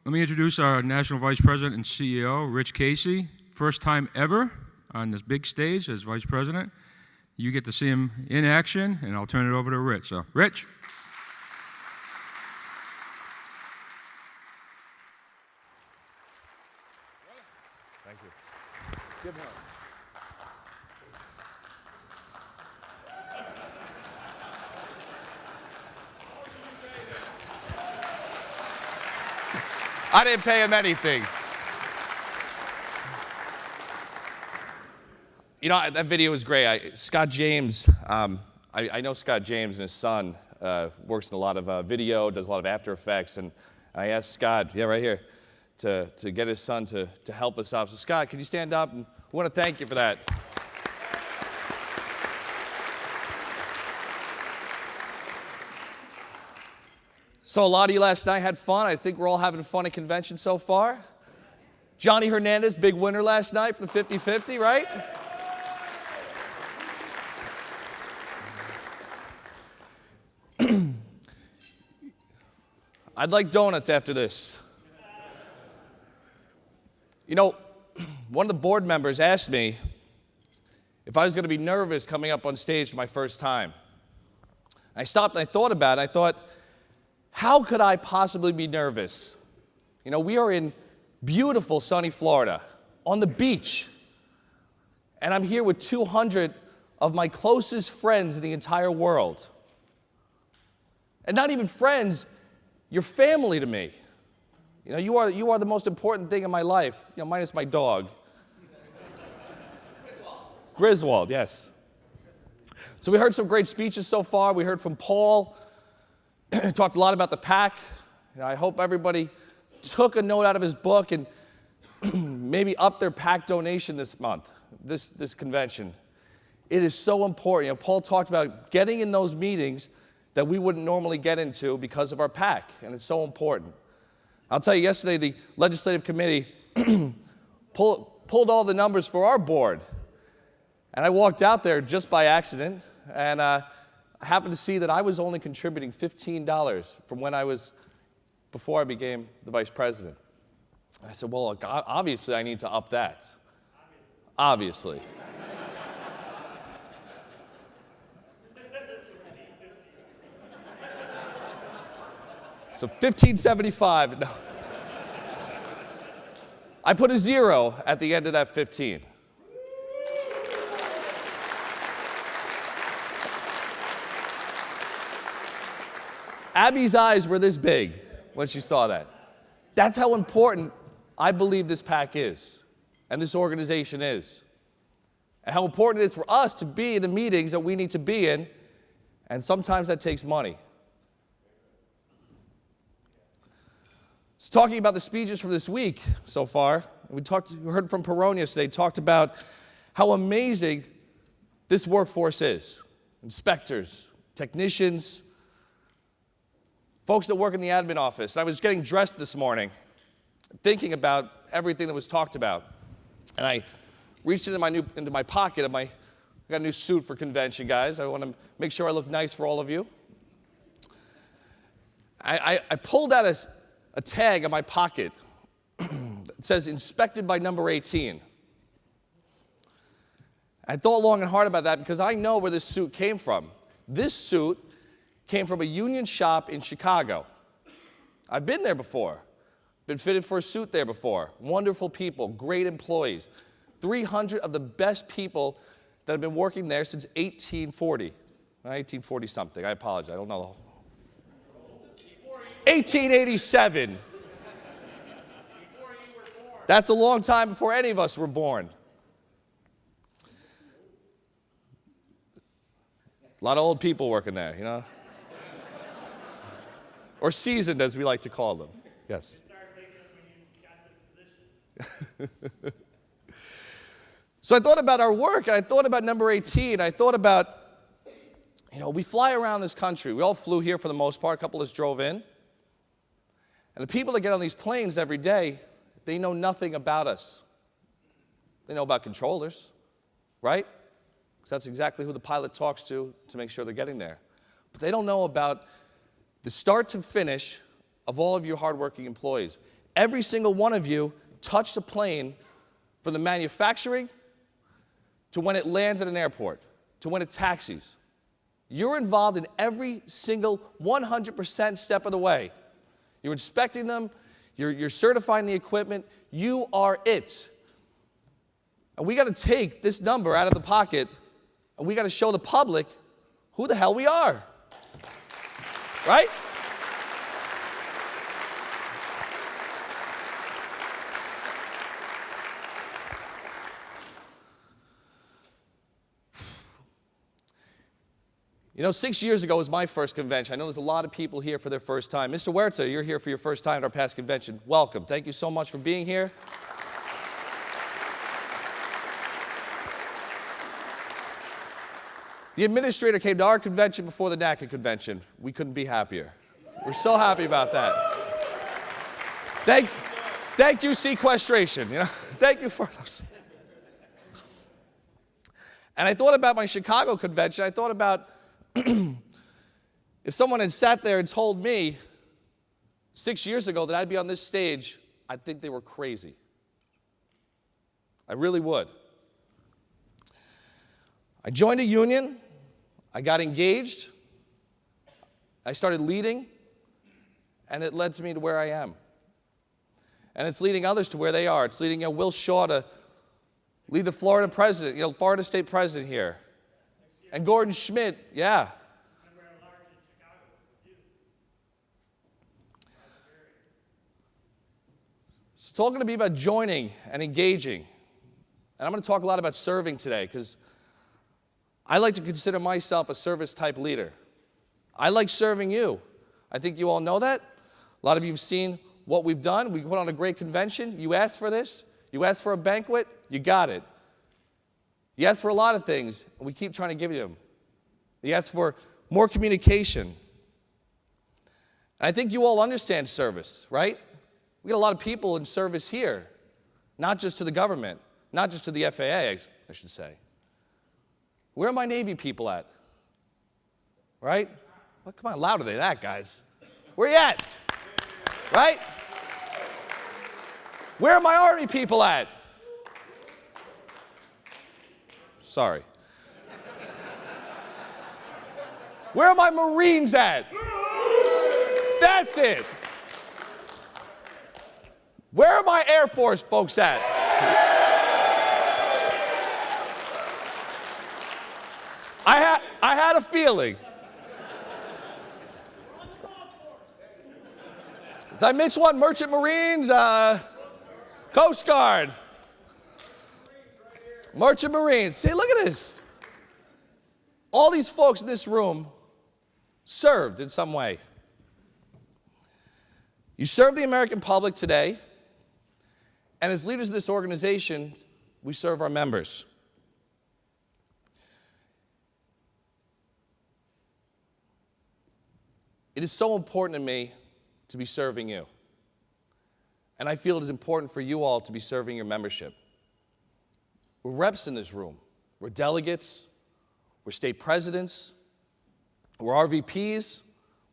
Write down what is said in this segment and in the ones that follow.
Let me introduce our National Vice President and CEO, Rich Casey. First time ever on this big stage as Vice President. You get to see him in action, and I'll turn it over to Rich. So, Rich. Thank you. Give him. I didn't pay him anything. You know, that video was great. Scott James, I know Scott James and his son works in a lot of video, does a lot of After Effects, and I asked Scott, yeah, right here, to get his son to help us out. So Scott, can you stand up? And we want to thank you for that. So a lot of you last night had fun. I think we're all having fun at convention so far. Johnny Hernandez, big winner last night from the 50-50, right? I'd like donuts after this. You know, one of the board members asked me if I was going to be nervous coming up on stage for my first time. I stopped and I thought about it. I thought, how could I possibly be nervous? You know, we are in beautiful sunny Florida on the beach, and I'm here with 200 of my closest friends in the entire world. And not even friends, you're family to me. You know, you are the most important thing in my life, you know, minus my dog. Griswold, yes. So we heard some great speeches so far. We heard from Paul. Talked a lot about the PAC. You know, I hope everybody took a note out of his book and maybe up their PAC donation this month, this convention. It is so important. You know, Paul talked about getting in those meetings that we wouldn't normally get into because of our PAC, and it's so important. I'll tell you, yesterday the legislative committee pulled all the numbers for our board, and I walked out there just by accident, and I happened to see that I was only contributing $15 from before I became the vice president. I said, well, look, obviously I need to up that. Obviously. So $15.75. No. I put a 0 at the end of that 15. Abby's eyes were this big when she saw that. That's how important I believe this PAC is, and this organization is, and how important it is for us to be in the meetings that we need to be in, and sometimes that takes money. So talking about the speeches from this week so far, we heard from Peroni yesterday, talked about how amazing this workforce is. Inspectors, technicians, folks that work in the admin office. And I was getting dressed this morning, thinking about everything that was talked about. And I reached into my pocket. I got a new suit for convention, guys. I want to make sure I look nice for all of you. I pulled out a tag in my pocket. It says, inspected by number 18. I thought long and hard about that because I know where this suit came from. This suit came from a union shop in Chicago. I've been there before. Been fitted for a suit there before. Wonderful people, great employees. 300 of the best people that have been working there since 1840. 1840 something, I apologize, I don't know. 1887. That's a long time before any of us were born. A lot of old people working there, you know? Or seasoned, as we like to call them. Yes. So I thought about our work, and I thought about number 18. I thought about, you know, we fly around this country. We all flew here for the most part. A couple of us drove in. And the people that get on these planes every day, they know nothing about us. They know about controllers, right? Because that's exactly who the pilot talks to make sure they're getting there. But they don't know about the start to finish of all of your hardworking employees. Every single one of you touched a plane from the manufacturing to when it lands at an airport, to when it taxis. You're involved in every single 100% step of the way. You're inspecting them, you're certifying the equipment, you are it. And we got to take this number out of the pocket and we got to show the public who the hell we are. Right? You know, 6 years ago was my first convention. I know there's a lot of people here for their first time. Mr. Huerta, you're here for your first time at our past convention. Welcome. Thank you so much for being here. The administrator came to our convention before the NACA convention. We couldn't be happier. We're so happy about that. Thank you, sequestration. You know, thank you for those. And I thought about my Chicago convention. I thought about if someone had sat there and told me 6 years ago that I'd be on this stage, I'd think they were crazy. I really would. I joined a union. I got engaged. I started leading. And it led me to where I am. And it's leading others to where they are. It's leading Will Shaw to lead the Florida president, Florida state president here. And Gordon Schmidt, yeah. So it's all going to be about joining and engaging. And I'm going to talk a lot about serving today because I like to consider myself a service-type leader. I like serving you. I think you all know that. A lot of you have seen what we've done. We put on a great convention. You asked for this. You asked for a banquet. You got it. You asked for a lot of things, and we keep trying to give you them. You asked for more communication. And I think you all understand service, right? We got a lot of people in service here, not just to the government, not just to the FAA, I should say. Where are my Navy people at? Right? Well, come on, louder than that, guys. Where you at? Right? Where are my Army people at? Sorry. Where are my Marines at? That's it. Where are my Air Force folks at? I had a feeling. Did I miss one? Merchant Marines, Coast Guard. Merchant Marines. See, look at this. All these folks in this room served in some way. You serve the American public today, and as leaders of this organization, we serve our members. It is so important to me to be serving you. And I feel it is important for you all to be serving your membership. We're reps in this room. We're delegates. We're state presidents. We're RVPs.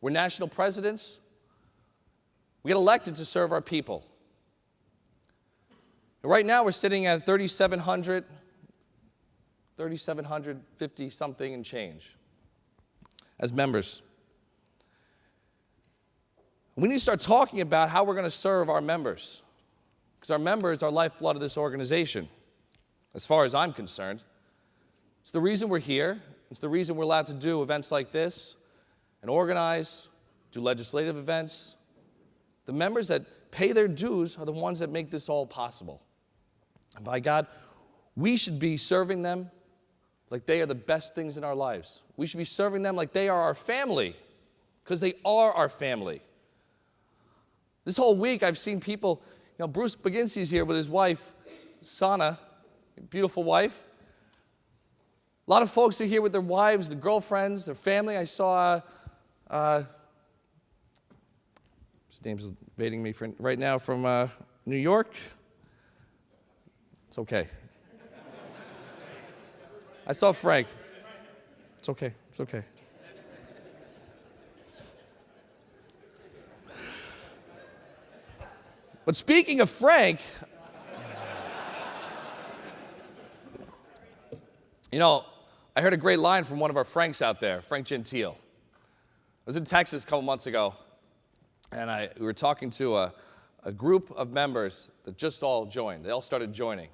We're national presidents. We get elected to serve our people. And right now we're sitting at 3,750 something and change as members. We need to start talking about how we're going to serve our members, because our members are lifeblood of this organization, as far as I'm concerned. It's the reason we're here. It's the reason we're allowed to do events like this and organize, do legislative events. The members that pay their dues are the ones that make this all possible. And by God, we should be serving them like they are the best things in our lives. We should be serving them like they are our family, because they are our family. This whole week, I've seen people, Bruce Baginski's here with his wife, Sana, beautiful wife. A lot of folks are here with their wives, their girlfriends, their family. I saw, his name's evading me right now, from New York. It's okay. I saw Frank. It's okay, it's okay. But speaking of Frank, you know, I heard a great line from one of our Franks out there, Frank Gentile. I was in Texas a couple months ago, and we were talking to a group of members that just all joined. They all started joining.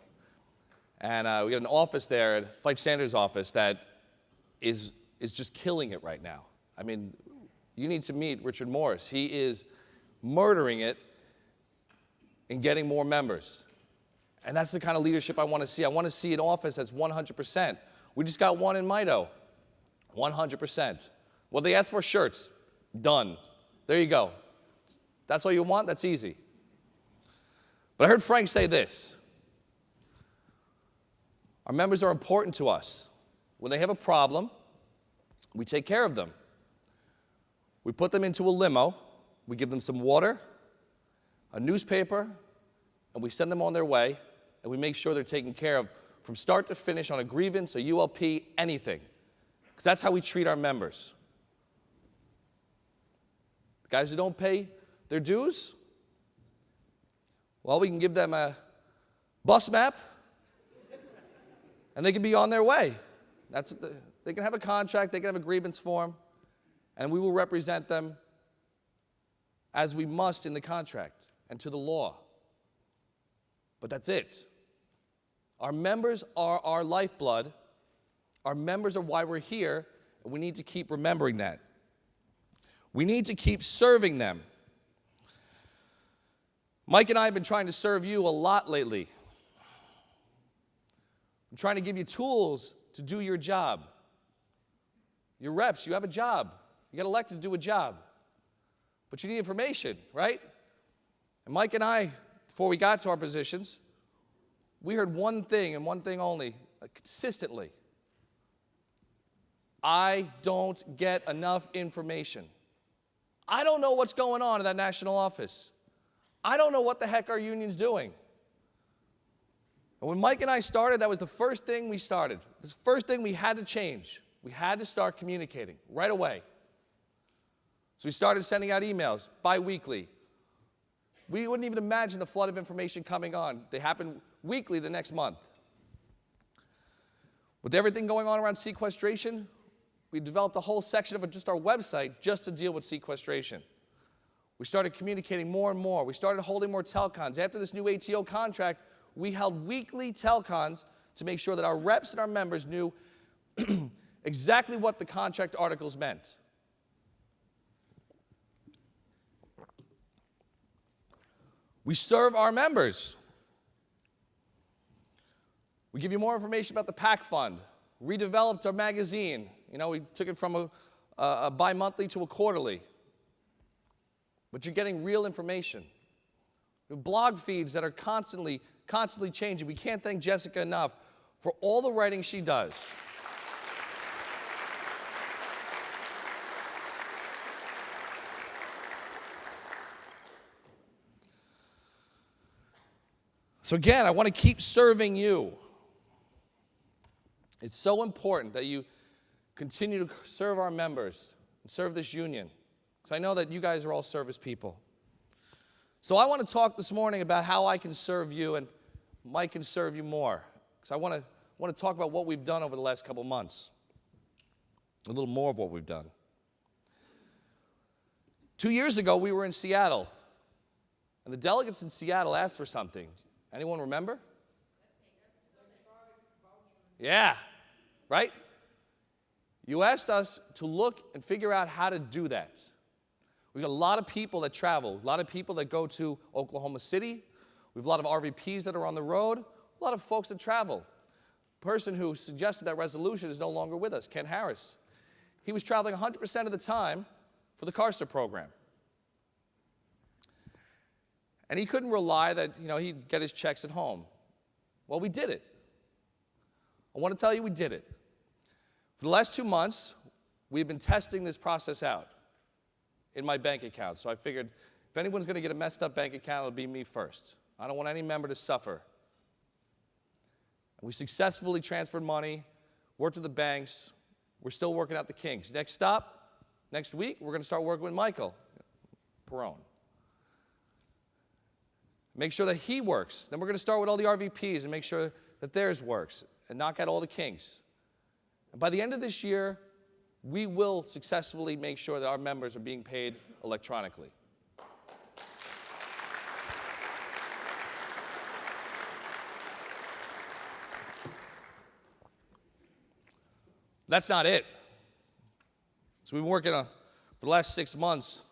And we got an office there at Flight Standards office that is just killing it right now. I mean, you need to meet Richard Morris. He is murdering it and getting more members. And that's the kind of leadership I want to see. I want to see an office that's 100%. We just got one in Mito, 100%. Well, they asked for shirts. Done. There you go. That's all you want? That's easy. But I heard Frank say this. Our members are important to us. When they have a problem, we take care of them. We put them into a limo, we give them some water, a newspaper, and we send them on their way, and we make sure they're taken care of from start to finish on a grievance, a ULP, anything. Because that's how we treat our members. The guys who don't pay their dues, well, we can give them a bus map, and they can be on their way. They can have a contract, they can have a grievance form, and we will represent them as we must in the contract and to the law. But that's it. Our members are our lifeblood. Our members are why we're here, and we need to keep remembering that. We need to keep serving them. Mike and I have been trying to serve you a lot lately. I'm trying to give you tools to do your job. You're reps, you have a job. You got elected to do a job. But you need information, right? And Mike and I, before we got to our positions, we heard one thing and one thing only, consistently. I don't get enough information. I don't know what's going on in that national office. I don't know what the heck our union's doing. And when Mike and I started, that was the first thing we started. The first thing we had to change. We had to start communicating right away. So we started sending out emails bi-weekly. We wouldn't even imagine the flood of information coming on. They happen weekly the next month. With everything going on around sequestration, we developed a whole section of just our website just to deal with sequestration. We started communicating more and more. We started holding more telcons. After this new ATO contract, we held weekly telcons to make sure that our reps and our members knew exactly what the contract articles meant. We serve our members. We give you more information about the PAC fund. Redeveloped our magazine. You know, we took it from a bi-monthly to a quarterly. But you're getting real information. We have blog feeds that are constantly changing. We can't thank Jessica enough for all the writing she does. So again, I want to keep serving you. It's so important that you continue to serve our members and serve this union, because I know that you guys are all service people. So I want to talk this morning about how I can serve you and Mike can serve you more, because I want to talk about what we've done over the last couple months, a little more of what we've done. 2 years ago, we were in Seattle, and the delegates in Seattle asked for something. Anyone remember? Yeah, right? You asked us to look and figure out how to do that. We've got a lot of people that travel, a lot of people that go to Oklahoma City. We have a lot of RVPs that are on the road, a lot of folks that travel. The person who suggested that resolution is no longer with us, Ken Harris. He was traveling 100% of the time for the CARSA program. And he couldn't rely that, he'd get his checks at home. Well, we did it. I want to tell you we did it. For the last 2 months, we've been testing this process out in my bank account. So I figured if anyone's going to get a messed up bank account, it'll be me first. I don't want any member to suffer. And we successfully transferred money, worked with the banks. We're still working out the kinks. Next stop, next week, we're going to start working with Michael Perone. make sure that he works. Then we're going to start with all the RVPs and make sure that theirs works and knock out all the kinks. And by the end of this year, we will successfully make sure that our members are being paid electronically. That's not it. So we've been working for the last 6 months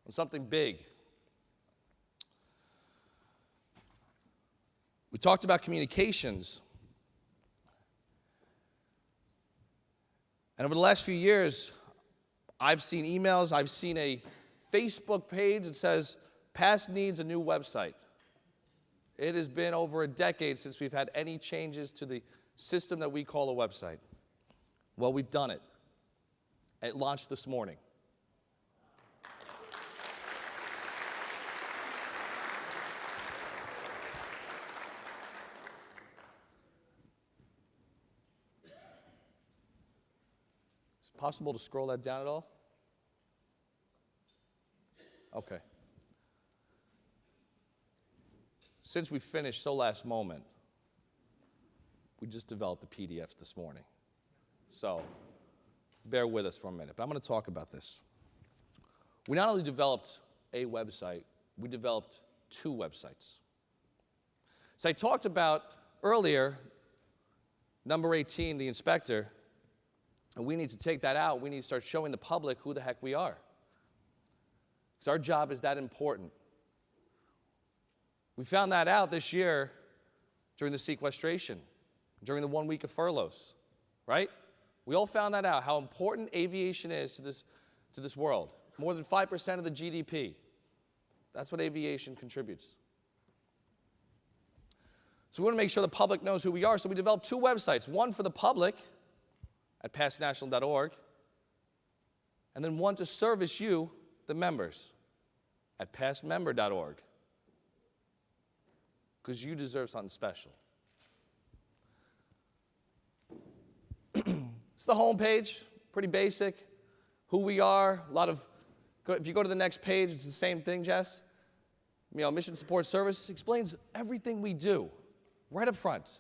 on something big. We talked about communications. And over the last few years, I've seen emails, I've seen a Facebook page that says, PASS needs a new website. It has been over a decade since we've had any changes to the system that we call a website. Well, we've done it. It launched this morning. Is it possible to scroll that down at all? Okay. Since we finished so last moment, we just developed the PDFs this morning. So bear with us for a minute, but I'm going to talk about this. We not only developed a website, we developed 2 websites. So I talked about earlier, number 18, the inspector, and we need to take that out. We need to start showing the public who the heck we are. Because our job is that important. We found that out this year during the sequestration, during the 1 week of furloughs, right? We all found that out, how important aviation is to this world. More than 5% of the GDP. That's what aviation contributes. So we want to make sure the public knows who we are, so we developed 2 websites. One for the public at passnational.org, and then one to service you, the members, at passmember.org. Because you deserve something special. It's the home page, pretty basic. Who we are, if you go to the next page, it's the same thing, Jess. Mission Support Service explains everything we do, right up front,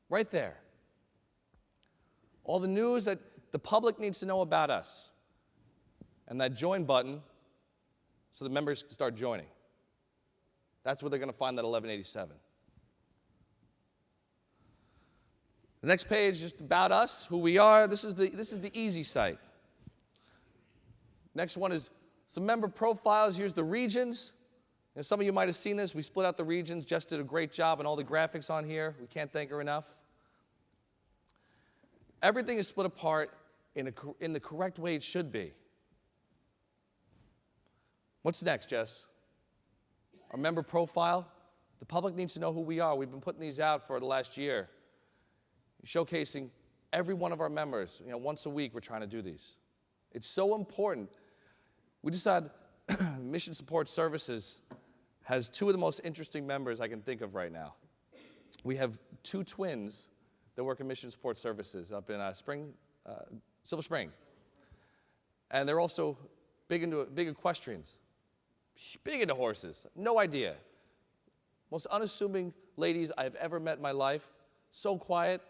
right there. All the news that the public needs to know about us. And that join button, so the members can start joining. That's where they're going to find that 1187. The next page, just about us, who we are. This is the easy site. Next one is some member profiles. Here's the regions. Some of you might have seen this. We split out the regions. Jess did a great job on all the graphics on here. We can't thank her enough. Everything is split apart in the correct way it should be. What's next, Jess? Our member profile. The public needs to know who we are. We've been putting these out for the last year, showcasing every one of our members. Once a week we're trying to do these. It's so important. We just had Mission Support Services has 2 of the most interesting members I can think of right now. We have 2 twins that work in Mission Support Services up in Silver Spring. And they're also big equestrians, big into horses. No idea. Most unassuming ladies I've ever met in my life. So quiet.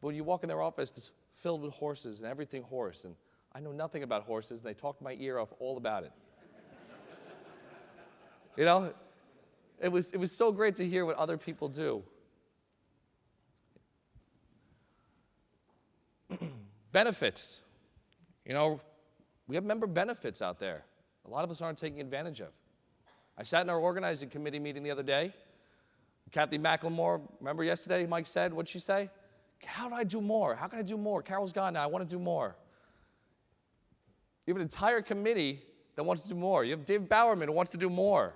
But when you walk in their office, it's filled with horses and everything horse. And I know nothing about horses, and they talked my ear off all about it. It was so great to hear what other people do. Benefits. We have member benefits out there. A lot of us aren't taking advantage of. I sat in our organizing committee meeting the other day. Kathy McLemore, remember yesterday, Mike said, what'd she say? How do I do more? How can I do more? Carol's gone now. I want to do more. You have an entire committee that wants to do more. You have Dave Bowerman who wants to do more.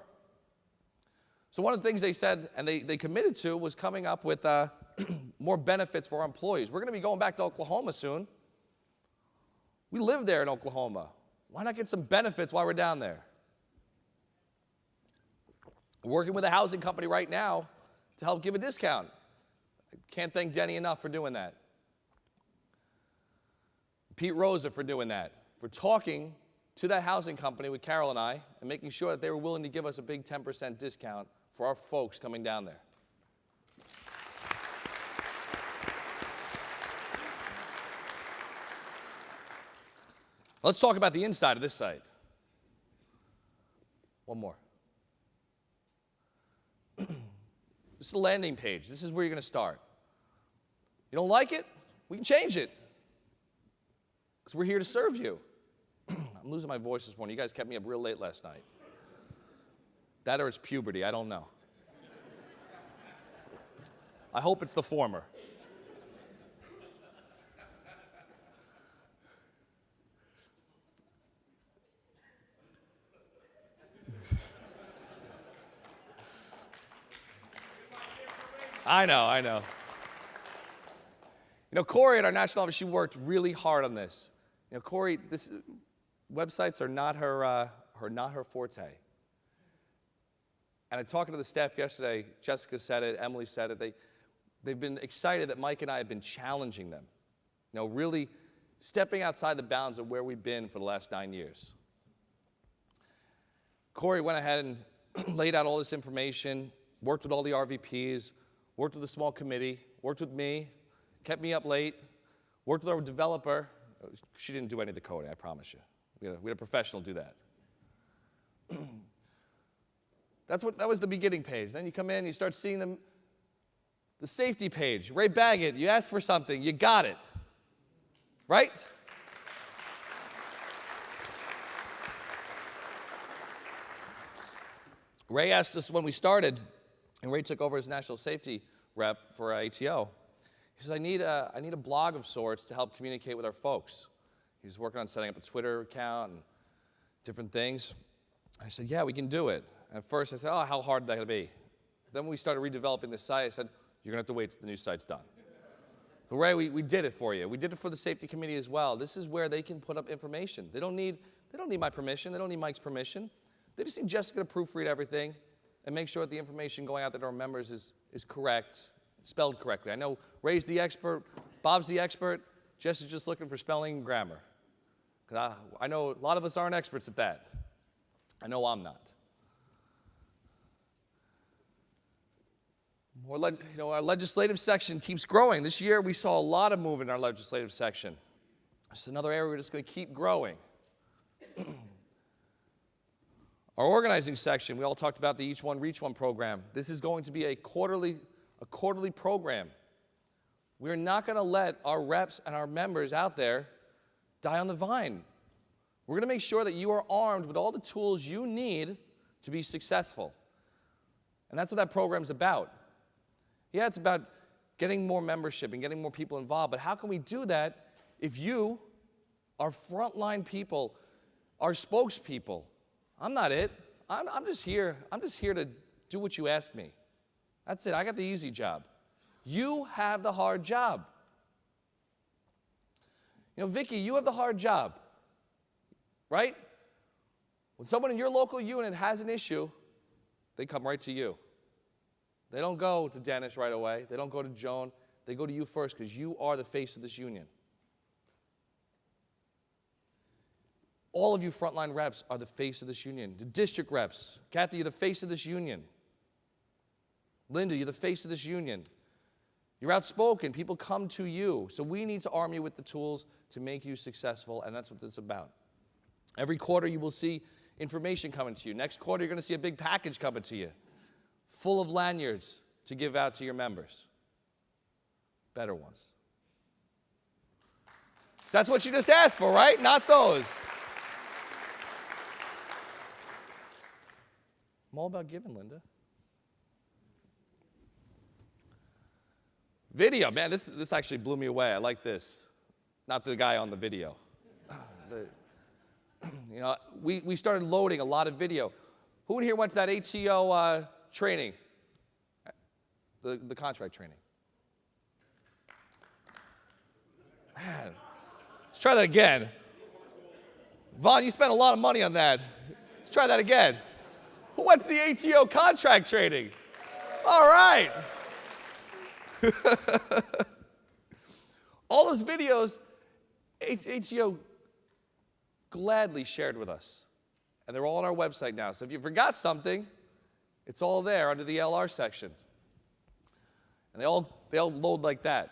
So one of the things they said and they committed to was coming up with more benefits for our employees. We're going to be going back to Oklahoma soon. We live there in Oklahoma. Why not get some benefits while we're down there? We're working with a housing company right now to help give a discount. I can't thank Denny enough for doing that. Pete Rosa for doing that, for talking to that housing company with Carol and I and making sure that they were willing to give us a big 10% discount for our folks coming down there. Let's talk about the inside of this site. One more. This is the landing page. This is where you're going to start. You don't like it? We can change it. Because we're here to serve you. I'm losing my voice this morning. You guys kept me up real late last night. That or it's puberty. I don't know. I hope it's the former. I know. You know, Corey at our national office, she worked really hard on this. You know, Corey, websites are not her forte. And I talking to the staff yesterday, Jessica said it, Emily said it, they've been excited that Mike and I have been challenging them. You know, really stepping outside the bounds of where we've been for the last 9 years. Corey went ahead and laid out all this information, worked with all the RVPs, worked with a small committee, worked with me, kept me up late, worked with our developer. She didn't do any of the coding, I promise you. We had a professional do that. That was the beginning page. Then you come in, you start seeing the safety page. Ray Baggett, you asked for something, you got it. Right? Ray asked us when we started, and Ray took over as national safety rep for ATO. He says, I need a blog of sorts to help communicate with our folks. He was working on setting up a Twitter account and different things. I said, yeah, we can do it. And at first I said, oh, how hard is that going to be? Then when we started redeveloping the site, I said, you're going to have to wait till the new site's done. So Ray, we did it for you. We did it for the safety committee as well. This is where they can put up information. They don't need my permission. They don't need Mike's permission. They just need Jessica to proofread everything and make sure that the information going out there to our members is correct, spelled correctly. I know Ray's the expert, Bob's the expert, Jess is just looking for spelling and grammar. Because I know a lot of us aren't experts at that. I know I'm not. Our legislative section keeps growing. This year we saw a lot of movement in our legislative section. It's another area we're just going to keep growing. Our organizing section, we all talked about the Each One Reach One program. This is going to be a quarterly program. We're not going to let our reps and our members out there die on the vine. We're going to make sure that you are armed with all the tools you need to be successful. And that's what that program's about. Yeah, it's about getting more membership and getting more people involved, but how can we do that if you are frontline people, our spokespeople? I'm not it. I'm just here to do what you ask me. That's it. I got the easy job. You have the hard job. You know, Vicki, you have the hard job, right? When someone in your local unit has an issue, they come right to you. They don't go to Dennis right away. They don't go to Joan. They go to you first because you are the face of this union. All of you frontline reps are the face of this union. The district reps, Kathy, you're the face of this union. Linda, you're the face of this union. You're outspoken. People come to you. So we need to arm you with the tools to make you successful, and that's what this is about. Every quarter you will see information coming to you. Next quarter you're going to see a big package coming to you, full of lanyards to give out to your members. Better ones. So that's what you just asked for, right? Not those. I'm all about giving, Linda. Video, man, this actually blew me away. I like this. Not the guy on the video. We started loading a lot of video. Who in here went to that ATO training? The contract training. Man, let's try that again. Vaughn, you spent a lot of money on that. Let's try that again. Who went to the ATO contract training? All right. All those videos, ATO gladly shared with us. And they're all on our website now. So if you forgot something, It's all there under the LR section. And they all load like that.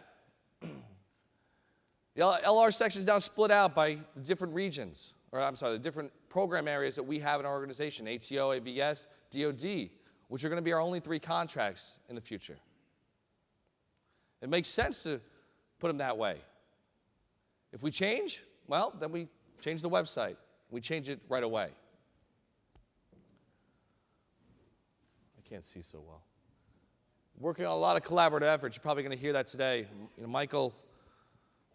The LR section is now split out by the different regions, the different program areas that we have in our organization, ATO, AVS, DOD, which are going to be our only 3 contracts in the future. It makes sense to put them that way. If we change, well, then we change the website. We change it right away. I can't see so well. Working on a lot of collaborative efforts. You're probably going to hear that today. Michael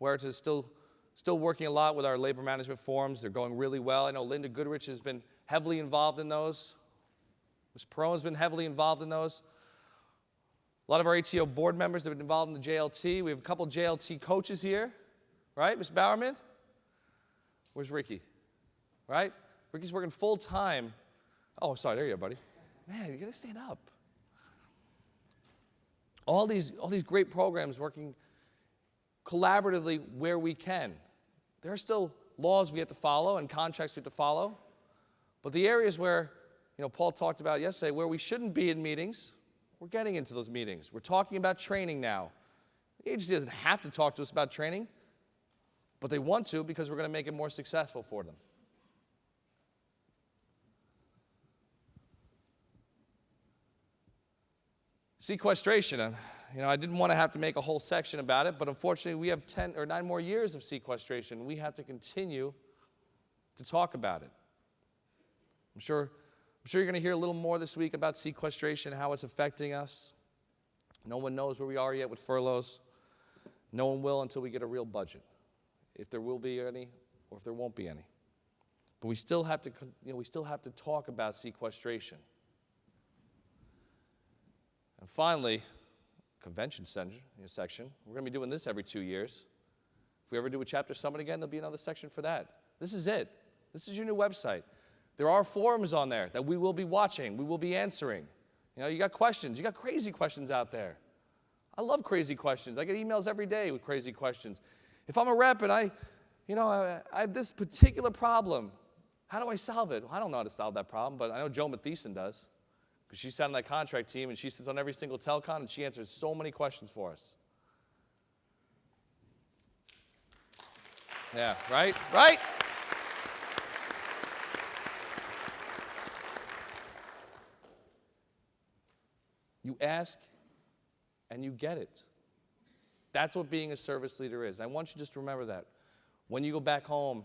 Huerta is still working a lot with our labor management forums. They're going really well. I know Linda Goodrich has been heavily involved in those. Ms. Perone has been heavily involved in those. A lot of our ATO board members have been involved in the JLT. We have a couple of JLT coaches here, right? Ms. Bowerman? Where's Ricky? Right? Ricky's working full time. Oh, sorry, there you are, buddy. Man, you gotta stand up. All these great programs working collaboratively where we can. There are still laws we have to follow and contracts we have to follow. But the areas where, Paul talked about yesterday, where we shouldn't be in meetings, we're getting into those meetings. We're talking about training now. The agency doesn't have to talk to us about training, but they want to because we're going to make it more successful for them. Sequestration. I didn't want to have to make a whole section about it, but unfortunately we have 10 or 9 more years of sequestration. We have to continue to talk about it. I'm sure you're going to hear a little more this week about sequestration, how it's affecting us. No one knows where we are yet with furloughs. No one will until we get a real budget, if there will be any or if there won't be any. But we still have to talk about sequestration. And finally, convention section. We're going to be doing this every 2 years. If we ever do a chapter summit again, there'll be another section for that. This is it. This is your new website. There are forums on there that we will be watching. We will be answering. You got questions. You got crazy questions out there. I love crazy questions. I get emails every day with crazy questions. If I'm a rep and I have this particular problem, how do I solve it? Well, I don't know how to solve that problem, but I know Joe Mathieson does. Because she sat on that contract team, and she sits on every single telecon, and she answers so many questions for us. Yeah, right? Right? You ask, and you get it. That's what being a service leader is. I want you to just remember that. When you go back home,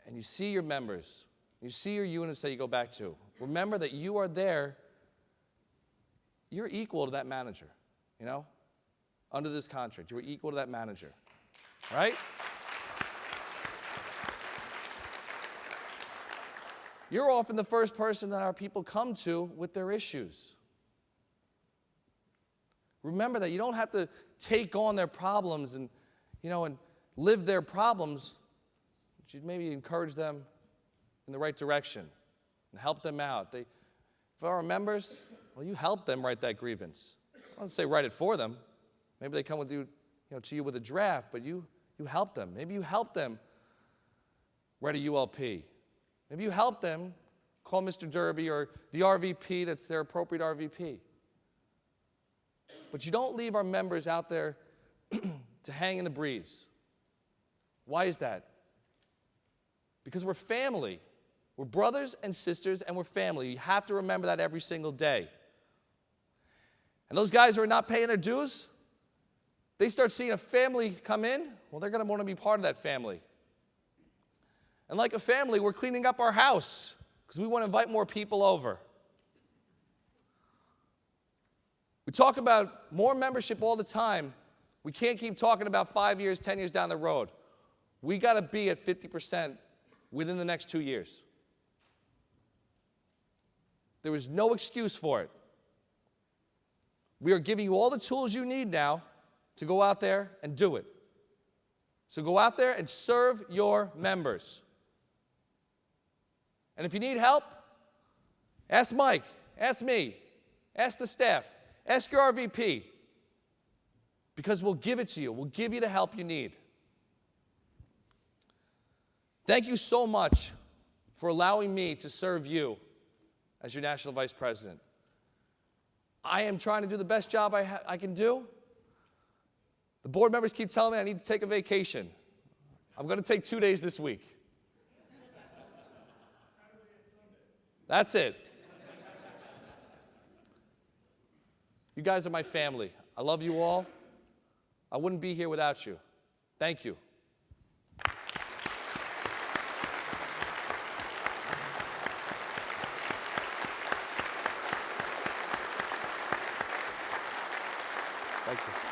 and you see your members, you see your units that you go back to, remember that you are there, you're equal to that manager, under this contract. You're equal to that manager, right? You're often the first person that our people come to with their issues. Remember that you don't have to take on their problems and live their problems, but you maybe encourage them in the right direction and help them out. For our members, well, you help them write that grievance. I don't say write it for them. Maybe they come with you, to you with a draft, but you help them. Maybe you help them write a ULP. Maybe you help them call Mr. Derby or the RVP that's their appropriate RVP. But you don't leave our members out there to hang in the breeze. Why is that? Because we're family. We're brothers and sisters, and we're family. You have to remember that every single day. And those guys who are not paying their dues, they start seeing a family come in, well, they're going to want to be part of that family. And like a family, we're cleaning up our house because we want to invite more people over. We talk about more membership all the time. We can't keep talking about 5 years, 10 years down the road. We got to be at 50% within the next 2 years. There is no excuse for it. We are giving you all the tools you need now to go out there and do it. So go out there and serve your members. And if you need help, ask Mike, ask me, ask the staff, ask your RVP, because we'll give it to you. We'll give you the help you need. Thank you so much for allowing me to serve you as your national vice president. I am trying to do the best job I can do. The board members keep telling me I need to take a vacation. I'm going to take 2 days this week. That's it. You guys are my family. I love you all. I wouldn't be here without you. Thank you. Thank you.